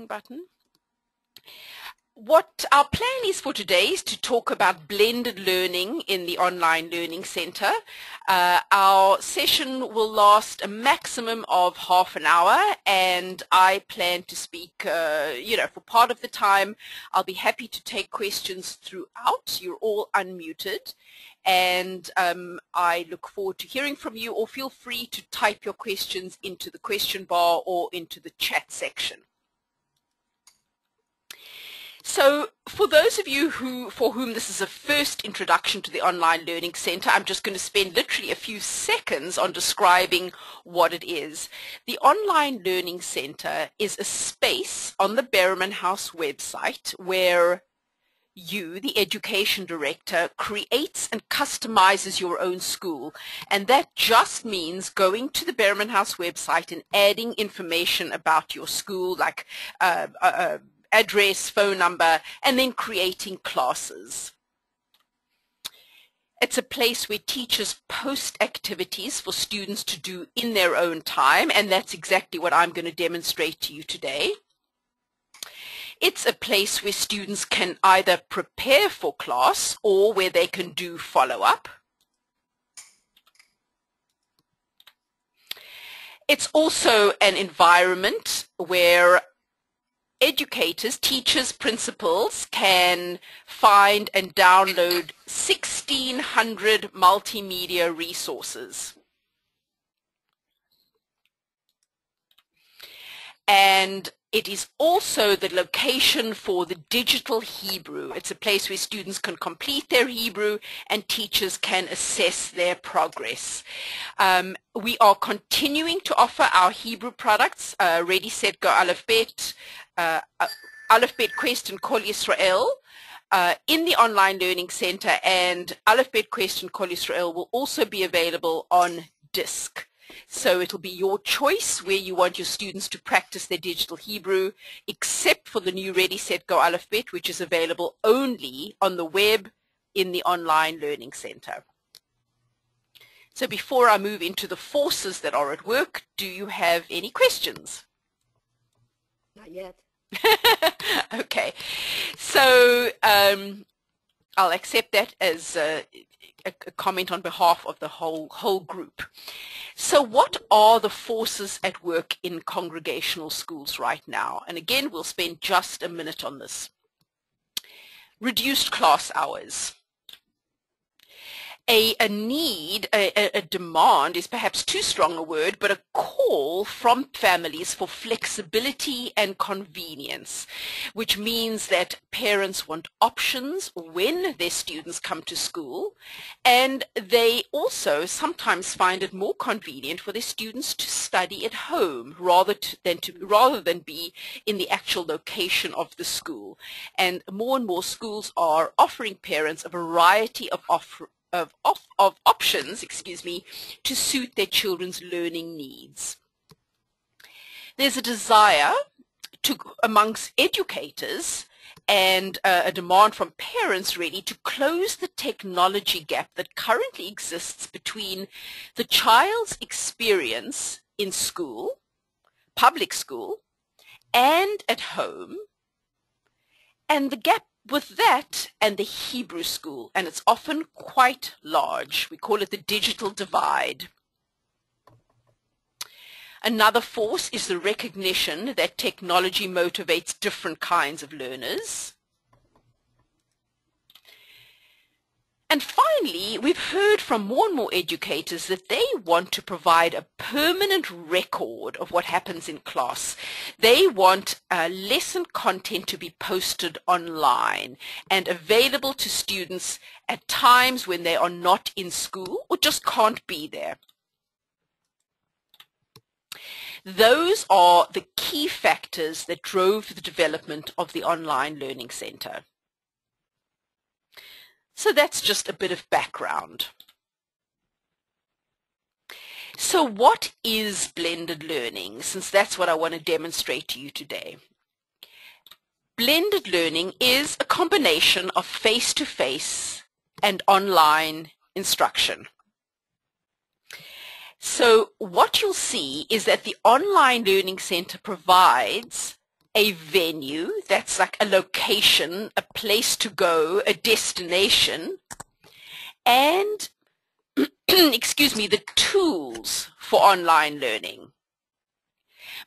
button. What our plan is for today is to talk about blended learning in the Online Learning Center. Our session will last a maximum of half an hour, and I plan to speak, for part of the time. I'll be happy to take questions throughout. You're all unmuted, and I look forward to hearing from you, or feel free to type your questions into the question bar or into the chat section. So for those of you for whom this is a first introduction to the Online Learning Center, I'm just going to spend literally a few seconds on describing what it is. The Online Learning Center is a space on the Behrman House website where you, the education director, creates and customizes your own school. And that just means going to the Behrman House website and adding information about your school, like address, phone number, and then creating classes. It's a place where teachers post activities for students to do in their own time, and that's exactly what I'm going to demonstrate to you today. It's a place where students can either prepare for class or where they can do follow-up. It's also an environment where educators, teachers, principals can find and download 1,600 multimedia resources. And it is also the location for the digital Hebrew. It's a place where students can complete their Hebrew and teachers can assess their progress. We are continuing to offer our Hebrew products, Ready, Set, Go, Aleph, Bet, Aleph, Bet, Quest, and Kol Yisrael, in the Online Learning Center, and Aleph, Bet, Quest, and Kol Yisrael will also be available on disk. So it'll be your choice where you want your students to practice their digital Hebrew, except for the new Ready, Set, Go, Aleph, Bet, which is available only on the web in the Online Learning Center. So before I move into the forces that are at work, do you have any questions? Not yet. Okay, so I'll accept that as a comment on behalf of the whole group. So what are the forces at work in congregational schools right now? And again, we'll spend just a minute on this. Reduced class hours. A demand is perhaps too strong a word, but a call from families for flexibility and convenience, which means that parents want options when their students come to school, and they also sometimes find it more convenient for their students to study at home rather than be in the actual location of the school. And more schools are offering parents a variety of options, to suit their children's learning needs. There's a desire amongst educators and a demand from parents really to close the technology gap that currently exists between the child's experience in school, public school, and at home, and the gap with that and the Hebrew school, and it's often quite large. We call it the digital divide. Another force is the recognition that technology motivates different kinds of learners. And finally, we've heard from more and more educators that they want to provide a permanent record of what happens in class. They want lesson content to be posted online and available to students at times when they are not in school or just can't be there. Those are the key factors that drove the development of the Online Learning Center. So that's just a bit of background. So what is blended learning, since that's what I want to demonstrate to you today? Blended learning is a combination of face-to-face and online instruction. So what you'll see is that the Online Learning Center provides a venue, that's like a location, a place to go, a destination, and excuse me, the tools for online learning.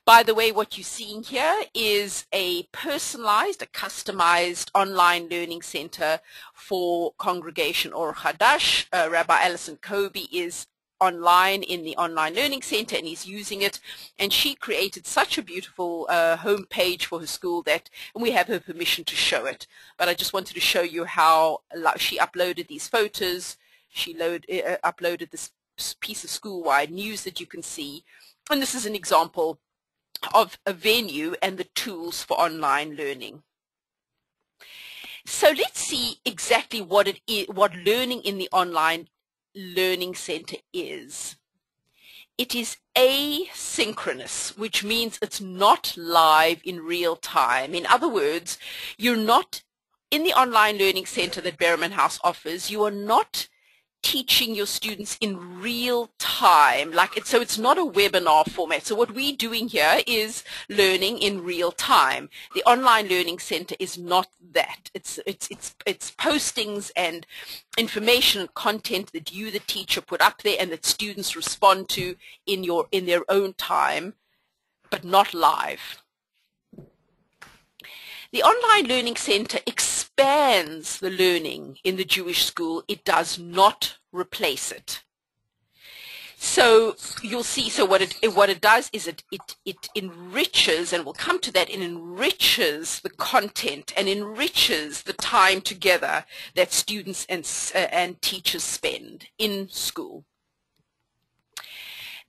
By the way, what you're seeing here is a personalized, a customized online learning center for Congregation Or Hadash. Rabbi Alison Kobe is online in the online learning center and he's using it, and she created such a beautiful home page for her school that, and we have her permission to show it, but I just wanted to show you how she uploaded these photos. She uploaded this piece of school-wide news that you can see, and this is an example of a venue and the tools for online learning. So let's see exactly what it is, what learning in the online learning center is. It is asynchronous, which means it's not live in real time. In other words, you're not in the online learning center that Behrman House offers, you are not teaching your students in real time, so it's not a webinar format. So what we're doing here is learning in real time. The online learning center is not that. It's postings and information and content that you, the teacher, put up there and that students respond to in their own time, but not live. The online learning center expands the learning in the Jewish school. It does not replace it. So you'll see, so what it does is it enriches, and we'll come to that, it enriches the content and enriches the time together that students and teachers spend in school.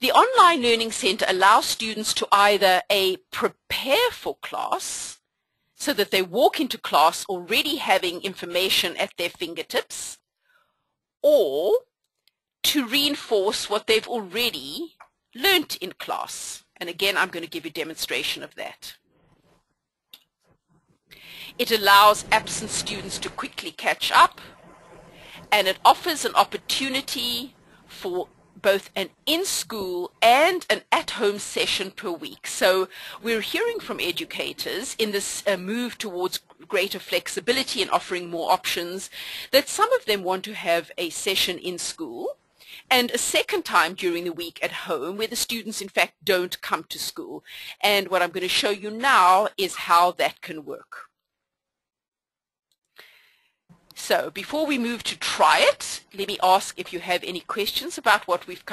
The online learning center allows students to either prepare for class, so that they walk into class already having information at their fingertips, or to reinforce what they've already learnt in class. And again, I'm going to give you a demonstration of that. It allows absent students to quickly catch up, and it offers an opportunity for both an in-school and an at-home session per week. So we're hearing from educators in this move towards greater flexibility and offering more options that some of them want to have a session in school and a second time during the week at home where the students in fact don't come to school. And what I'm going to show you now is how that can work. So before we move to try it, let me ask if you have any questions about what we've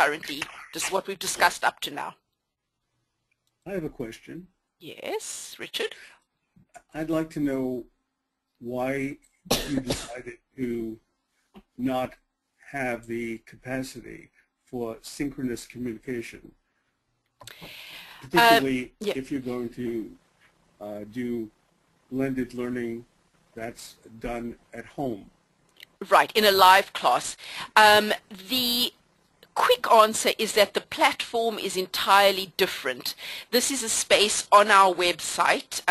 discussed up to now. I have a question. Yes, Richard? I'd like to know why you decided to not have the capacity for synchronous communication, particularly if you're going to do blended learning that's done at home. Right, in a live class. The quick answer is that the platform is entirely different. This is a space on our website,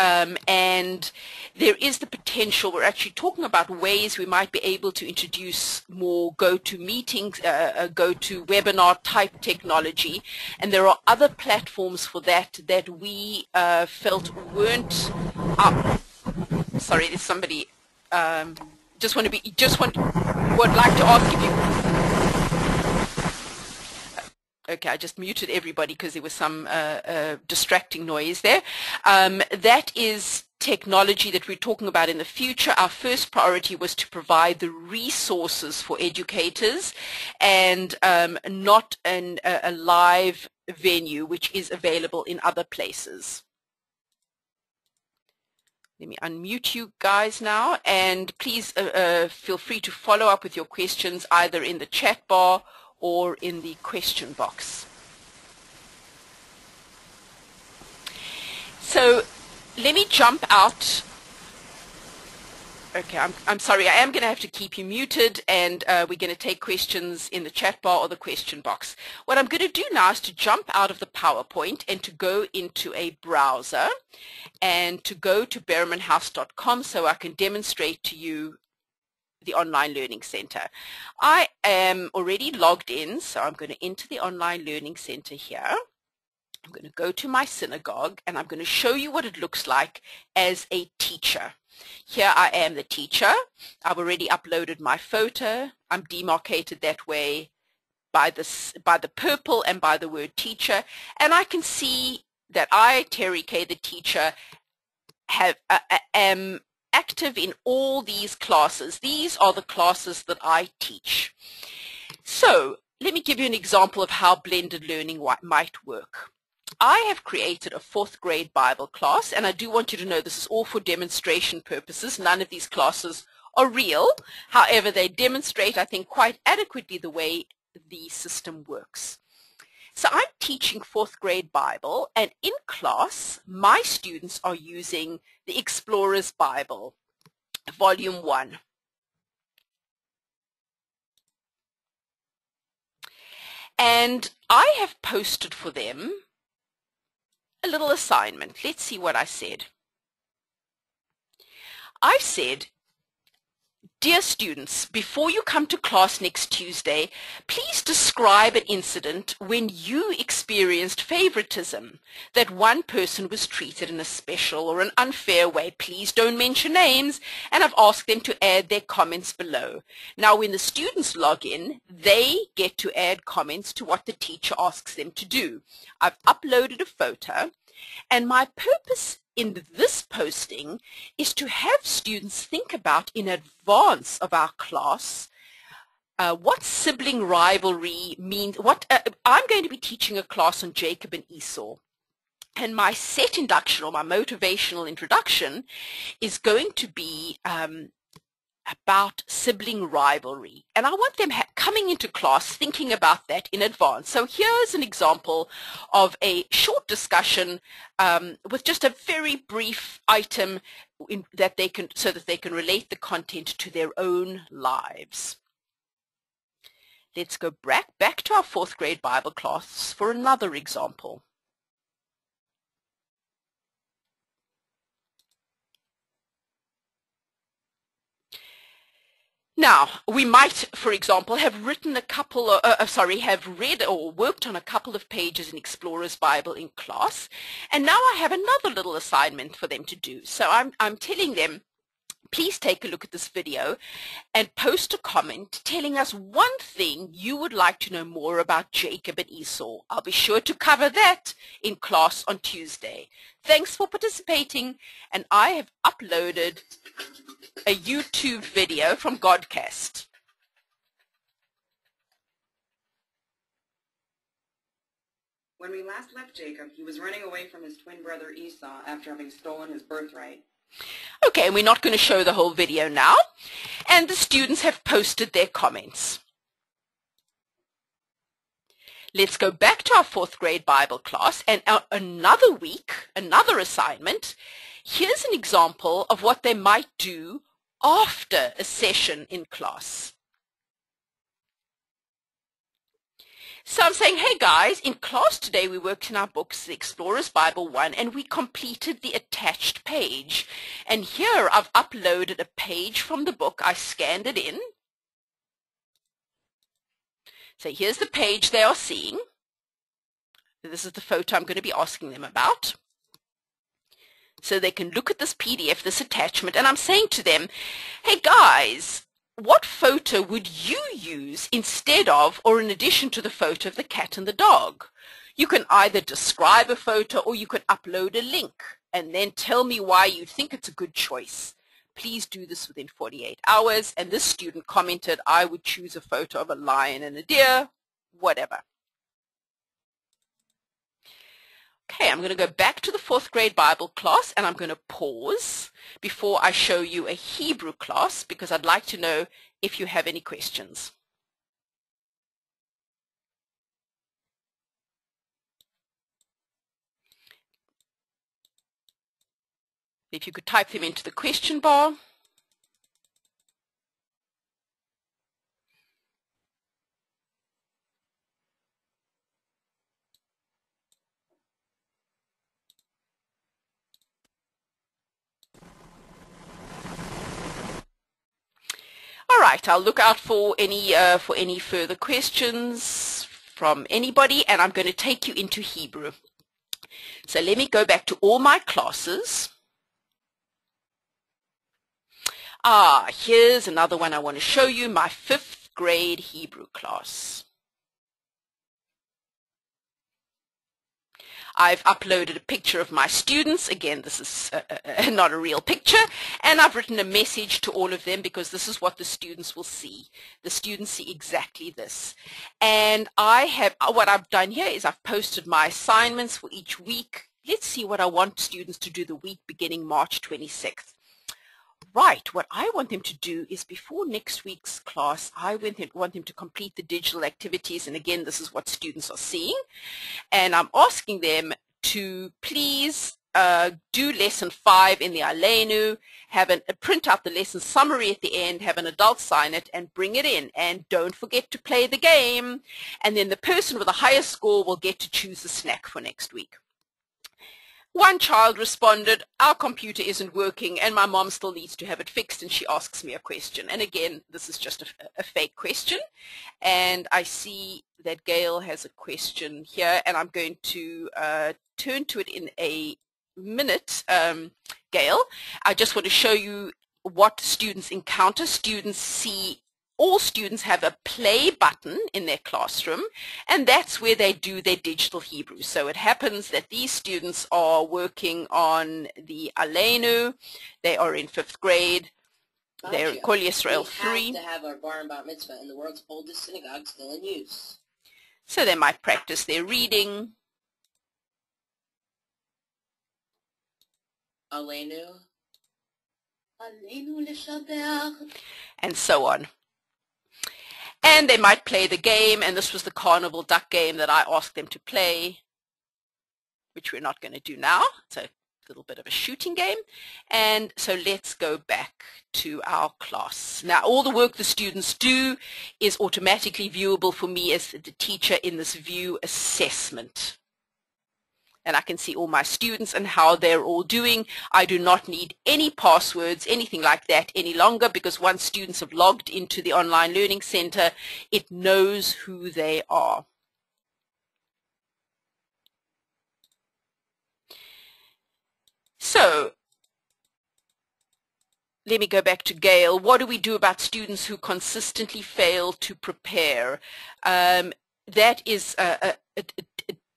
and there is the potential, we're actually talking about ways we might be able to introduce more go-to-meeting, go-to-webinar type technology, and there are other platforms for that we felt weren't up. Sorry, there's somebody. Would like to ask if you. Okay, I just muted everybody because there was some distracting noise there. That is technology that we're talking about in the future. Our first priority was to provide the resources for educators and not a live venue, which is available in other places. Let me unmute you guys now, and please feel free to follow up with your questions either in the chat bar or in the question box. So let me jump out. Okay, I'm sorry, I am going to have to keep you muted, and we're going to take questions in the chat bar or the question box. What I'm going to do now is to jump out of the PowerPoint and to go into a browser and to go to behrmanhouse.com so I can demonstrate to you the Online Learning Center. I am already logged in, so I'm going to enter the Online Learning Center here. I'm going to go to my synagogue and I'm going to show you what it looks like as a teacher. Here I am, the teacher. I've already uploaded my photo. I'm demarcated that way by the purple and by the word teacher, and I can see that I, Terry Kaye, the teacher, am active in all these classes. These are the classes that I teach. So let me give you an example of how blended learning might work. I have created a 4th grade Bible class, and I do want you to know this is all for demonstration purposes. None of these classes are real. However, they demonstrate, I think, quite adequately the way the system works. So I'm teaching 4th grade Bible, and in class, my students are using the Explorer's Bible, Volume 1. And I have posted for them a little assignment. Let's see what I said. I've said, dear students, before you come to class next Tuesday, please describe an incident when you experienced favoritism, that one person was treated in a special or an unfair way. Please don't mention names, and I've asked them to add their comments below. Now, when the students log in, they get to add comments to what the teacher asks them to do. I've uploaded a photo, and my purpose in this posting is to have students think about in advance of our class what sibling rivalry means. I'm going to be teaching a class on Jacob and Esau, and my set induction or my motivational introduction is going to be about sibling rivalry, and I want them coming into class thinking about that in advance. So here's an example of a short discussion with just a very brief item that they can, so that they can relate the content to their own lives. Let's go back to our 4th grade Bible class for another example. Now, we might, for example, have written a couple of, have read or worked on a couple of pages in Explorer's Bible in class, and now I have another little assignment for them to do. So I'm telling them, please take a look at this video and post a comment telling us one thing you would like to know more about Jacob and Esau. I'll be sure to cover that in class on Tuesday. Thanks for participating, and I have uploaded a YouTube video from Godcast. When we last left Jacob, he was running away from his twin brother Esau after having stolen his birthright. Okay, and we're not going to show the whole video now, and the students have posted their comments. Let's go back to our 4th grade Bible class, and another week, another assignment. Here's an example of what they might do after a session in class. So I'm saying, hey guys, in class today we worked in our books, the Explorer's Bible 1, and we completed the attached page. And here I've uploaded a page from the book. I scanned it in. So here's the page they are seeing. This is the photo I'm going to be asking them about. So they can look at this PDF, this attachment, and I'm saying to them, hey guys, what photo would you use instead of or in addition to the photo of the cat and the dog? You can either describe a photo or you can upload a link and then tell me why you think it's a good choice. Please do this within 48 hours. And this student commented, I would choose a photo of a lion and a deer, whatever. Okay, I'm going to go back to the 4th grade Bible class, and I'm going to pause before I show you a Hebrew class because I'd like to know if you have any questions. If you could type them into the question bar. All right, I'll look out for any further questions from anybody, and I'm going to take you into Hebrew. So let me go back to all my classes. Here's another one I want to show you, my 5th grade Hebrew class. I've uploaded a picture of my students. Again, this is not a real picture. And I've written a message to all of them because this is what the students will see. The students see exactly this. And what I've done here is I've posted my assignments for each week. Let's see what I want students to do the week beginning March 26th. Right, what I want them to do is before next week's class, I want them to complete the digital activities. And again, this is what students are seeing. And I'm asking them to please do lesson 5 in the Aleinu, print out the lesson summary at the end, have an adult sign it, and bring it in. And don't forget to play the game. And then the person with the highest score will get to choose the snack for next week. One child responded, our computer isn't working and my mom still needs to have it fixed, and she asks me a question. And again, this is just a fake question. And I see that Gail has a question here, and I'm going to turn to it in a minute. Gail, I just want to show you what students encounter. All students have a play button in their classroom, and that's where they do their digital Hebrew. So it happens that these students are working on the Aleinu. They are in 5th grade. They're in Kol Yisrael 3. We have to have our bar and bat mitzvah in the world's oldest synagogue still in use. So they might practice their reading. Aleinu. Aleinu l'shabeach. And so on. And they might play the game, and this was the carnival duck game that I asked them to play, which we're not going to do now. It's a little bit of a shooting game. And so let's go back to our class. Now, all the work the students do is automatically viewable for me as the teacher in this view assessment. And I can see all my students and how they're all doing. I do not need any passwords, anything like that any longer, because once students have logged into the online learning center, it knows who they are. So let me go back to Gail. What do we do about students who consistently fail to prepare? That is a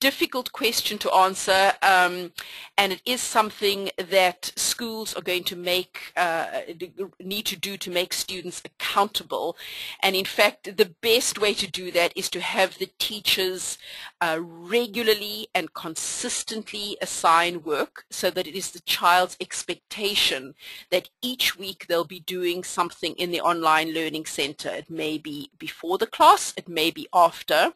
difficult question to answer, and it is something that schools are going to need to do to make students accountable. And in fact, the best way to do that is to have the teachers regularly and consistently assign work, so that it is the child's expectation that each week they'll be doing something in the online learning center. It may be before the class, it may be after.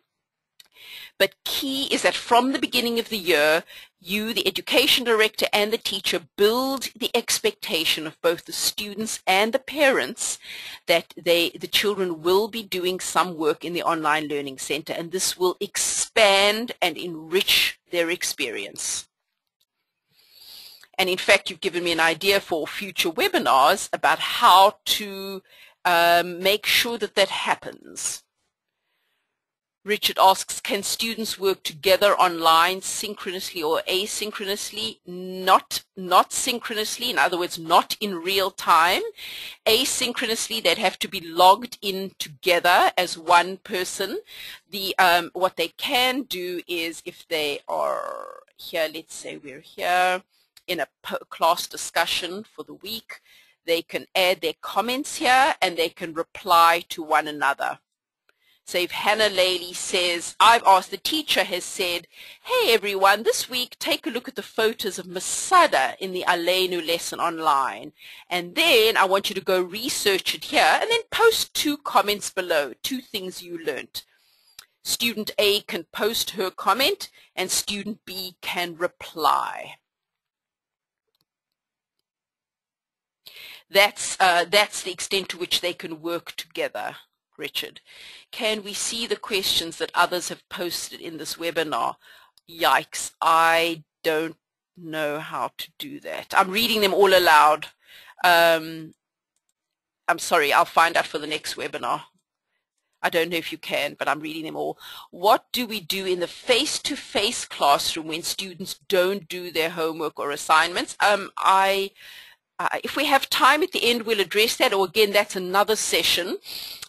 But key is that from the beginning of the year, you, the education director, and the teacher build the expectation of both the students and the parents that the children will be doing some work in the online learning center, and this will expand and enrich their experience. And in fact, you've given me an idea for future webinars about how to make sure that that happens. Richard asks, can students work together online synchronously or asynchronously? Not synchronously, in other words, not in real time. Asynchronously, they'd have to be logged in together as one person. What they can do is, if they are here, let's say we're here in a class discussion for the week, they can add their comments here and they can reply to one another. So if Hannah Laley says, the teacher has said, hey everyone, this week take a look at the photos of Masada in the Aleinu lesson online. And then I want you to go research it here and then post 2 comments below, 2 things you learnt. Student A can post her comment and student B can reply. That's the extent to which they can work together. Richard, can we see the questions that others have posted in this webinar? Yikes, I don't know how to do that. I'm reading them all aloud. I'm sorry, I'll find out for the next webinar. I don't know if you can, but I'm reading them all. What do we do in the face-to-face classroom when students don't do their homework or assignments? If we have time at the end, we'll address that, or again, that's another session.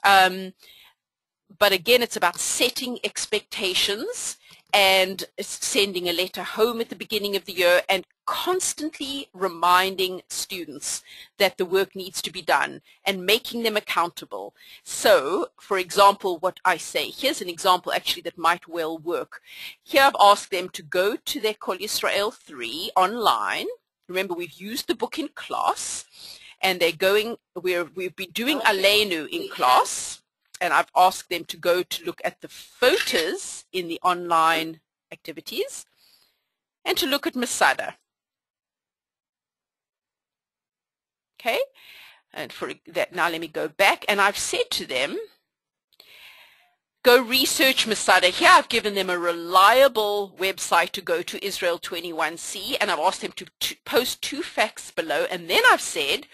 But again, it's about setting expectations and sending a letter home at the beginning of the year and constantly reminding students that the work needs to be done and making them accountable. So, for example, what I say, here's an example actually that might well work. Here I've asked them to go to their Kol Yisrael 3 online. Remember, we've used the book in class, and they're going, we've been doing Aleinu in class, and I've asked them to go to look at the photos in the online activities and to look at Masada. Okay, and for that, now let me go back, and I've said to them, go research Masada. Here I've given them a reliable website to go to, Israel 21C, and I've asked them to post 2 facts below, and then I've said,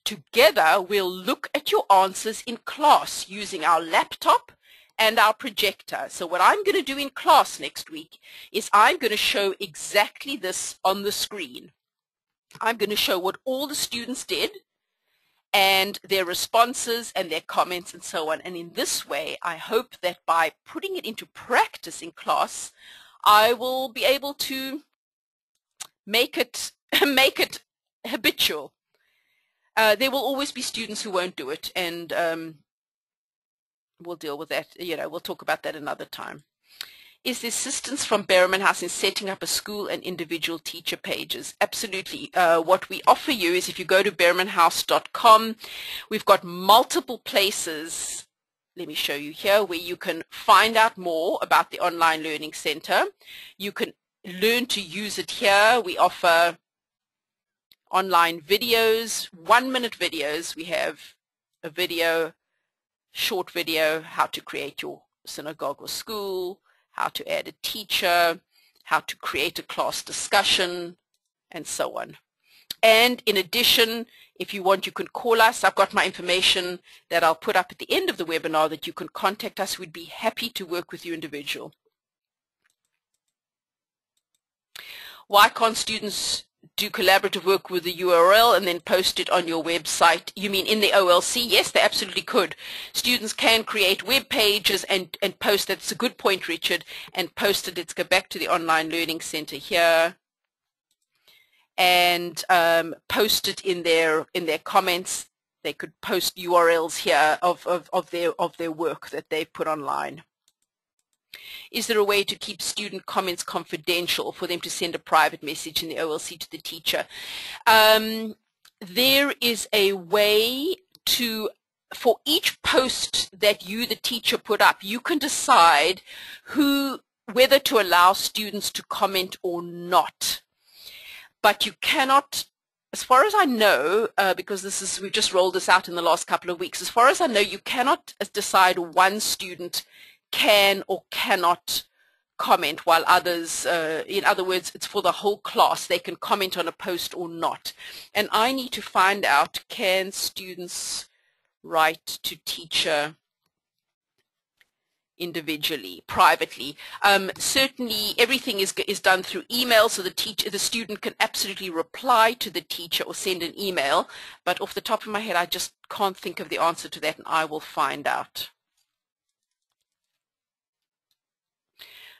together we'll look at your answers in class using our laptop and our projector. So what I'm going to do in class next week is I'm going to show exactly this on the screen. I'm going to show what all the students did and their responses and their comments and so on. And in this way, I hope that by putting it into practice in class, I will be able to make it habitual. There will always be students who won't do it, and we'll deal with that. We'll talk about that another time. Is there assistance from Behrman House in setting up a school and individual teacher pages? Absolutely. What we offer you is if you go to behrmanhouse.com, we've got multiple places, let me show you here, where you can find out more about the Online Learning Center. You can learn to use it here. We offer online videos, 1-minute videos. We have a video, short video, how to create your synagogue or school, how to add a teacher, how to create a class discussion, and so on. And in addition, if you want, you can call us. I've got my information that I'll put up at the end of the webinar that you can contact us. We'd be happy to work with you individually. Why can't students do collaborative work with the URL and then post it on your website? You mean in the OLC? Yes, they absolutely could. Students can create web pages and post it. It's a good point, Richard, and post it. Let's go back to the Online Learning Center here and post it in their comments. They could post URLs here of their work that they've put online. Is there a way to keep student comments confidential for them to send a private message in the OLC to the teacher? There is a way to, for each post that you, the teacher, put up, you can decide whether to allow students to comment or not. But you cannot, as far as I know, because we've just rolled this out in the last couple of weeks, as far as I know, you cannot decide one student can or cannot comment while others, in other words, it's for the whole class. They can comment on a post or not. And I need to find out, can students write to teacher individually, privately? Certainly everything is done through email, so the student can absolutely reply to the teacher or send an email. But off the top of my head, I just can't think of the answer to that, and I will find out.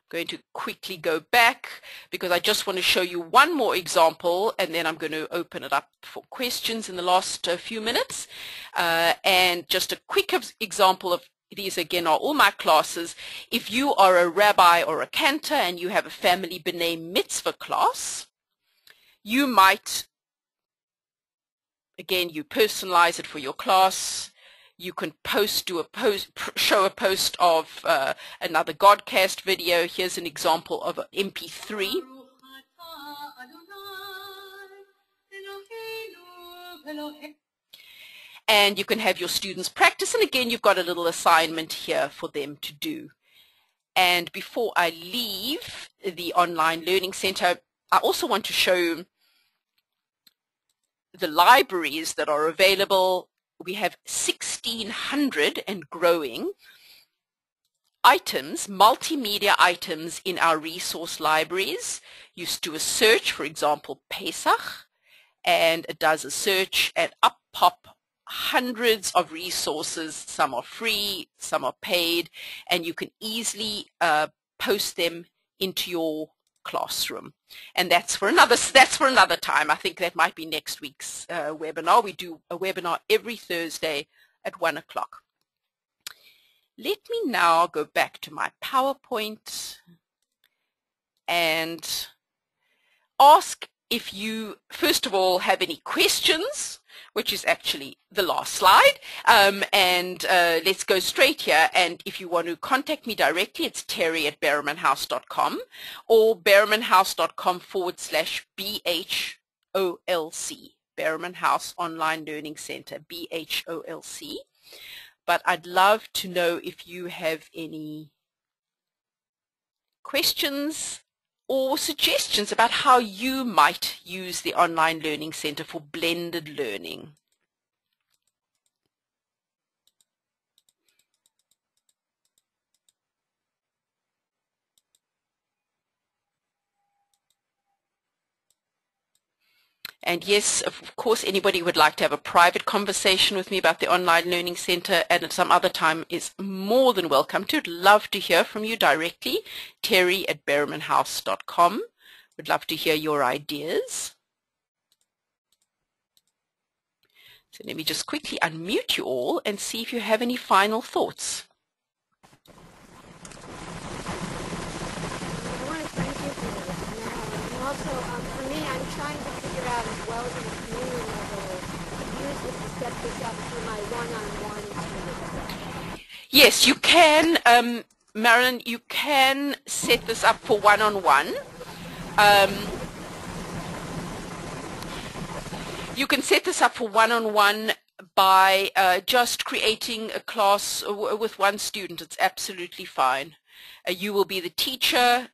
Going to quickly go back because I just want to show you one more example, and then I'm going to open it up for questions in the last few minutes. And just a quick example of these, again, are all my classes. If you are a rabbi or a cantor and you have a family b'nai mitzvah class, you might, again, you personalize it for your class. You can show a post of another Godcast video. Here's an example of an MP3. And you can have your students practice. And again, you've got a little assignment here for them to do. And before I leave the Online Learning Center, I also want to show the libraries that are available. We have 1,600 and growing items, multimedia items in our resource libraries. You do a search, for example, Pesach, and it does a search and up pop hundreds of resources. Some are free, some are paid, and you can easily post them into your classroom. And that's for another time. I think that might be next week's webinar. We do a webinar every Thursday at 1 o'clock. Let me now go back to my PowerPoint and ask if you, first of all, have any questions, which is actually the last slide. Let's go straight here. And if you want to contact me directly, it's terry@behrmanhouse.com or behrmanhouse.com/BHOLC, Behrman House Online Learning Center, BHOLC. But I'd love to know if you have any questions or suggestions about how you might use the Online Learning Center for blended learning. And yes, of course, anybody who would like to have a private conversation with me about the Online Learning Center and at some other time is more than welcome to. I'd love to hear from you directly. Terry@behrmanhouse.com. Would love to hear your ideas. So let me just quickly unmute you all and see if you have any final thoughts. I want to thank you for this. And also, for me, I'm trying to figure out as well as in the community level to use this to set this up for my one-on-one students. Yes, you can, Marilyn, you can set this up for one-on-one. You can set this up for one-on-one by just creating a class with one student. It's absolutely fine. You will be the teacher.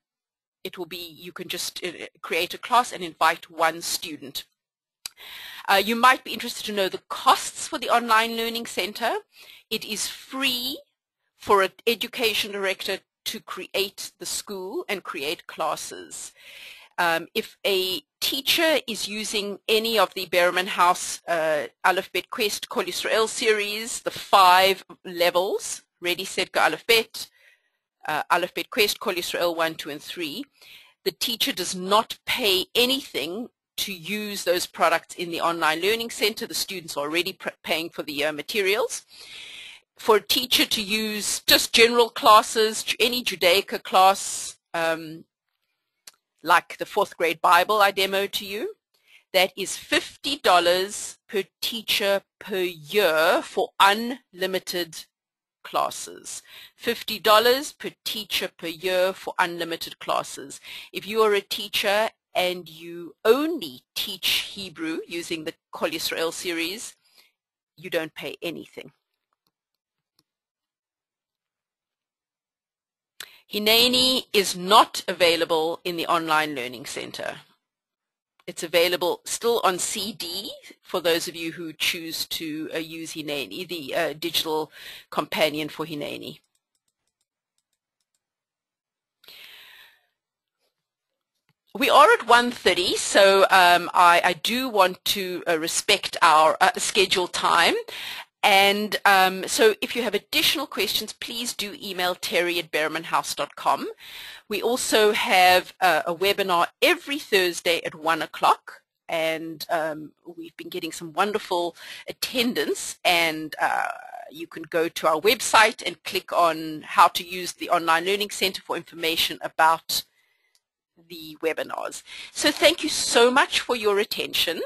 It will be, you can just create a class and invite one student. You might be interested to know the costs for the Online Learning Center. It is free for an education director to create the school and create classes. If a teacher is using any of the Behrman House Aleph Bet Quest Kol Yisrael series, the 5 levels, Ready, Set, Go, Aleph Bet, Aleph Bet Quest, Kol Yisrael 1, 2, and 3, the teacher does not pay anything to use those products in the Online Learning Center. The students are already paying for the materials. For a teacher to use just general classes, any Judaica class, like the 4th grade Bible I demoed to you, that is $50 per teacher per year for unlimited classes. $50 per teacher per year for unlimited classes. If you are a teacher and you only teach Hebrew using the Kol Yisrael series, you don't pay anything. Hineni is not available in the Online Learning Center. It's available still on CD for those of you who choose to use Hineni, the digital companion for Hineni. We are at 1:30, so I do want to respect our scheduled time. And so if you have additional questions, please do email terry@behrmanhouse.com. We also have a webinar every Thursday at 1 o'clock, and we've been getting some wonderful attendance, and you can go to our website and click on how to use the Online Learning Center for information about the webinars. So thank you so much for your attention.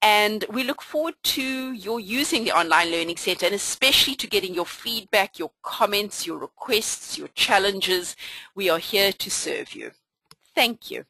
And we look forward to your using the Online Learning Center, and especially to getting your feedback, your comments, your requests, your challenges. We are here to serve you. Thank you.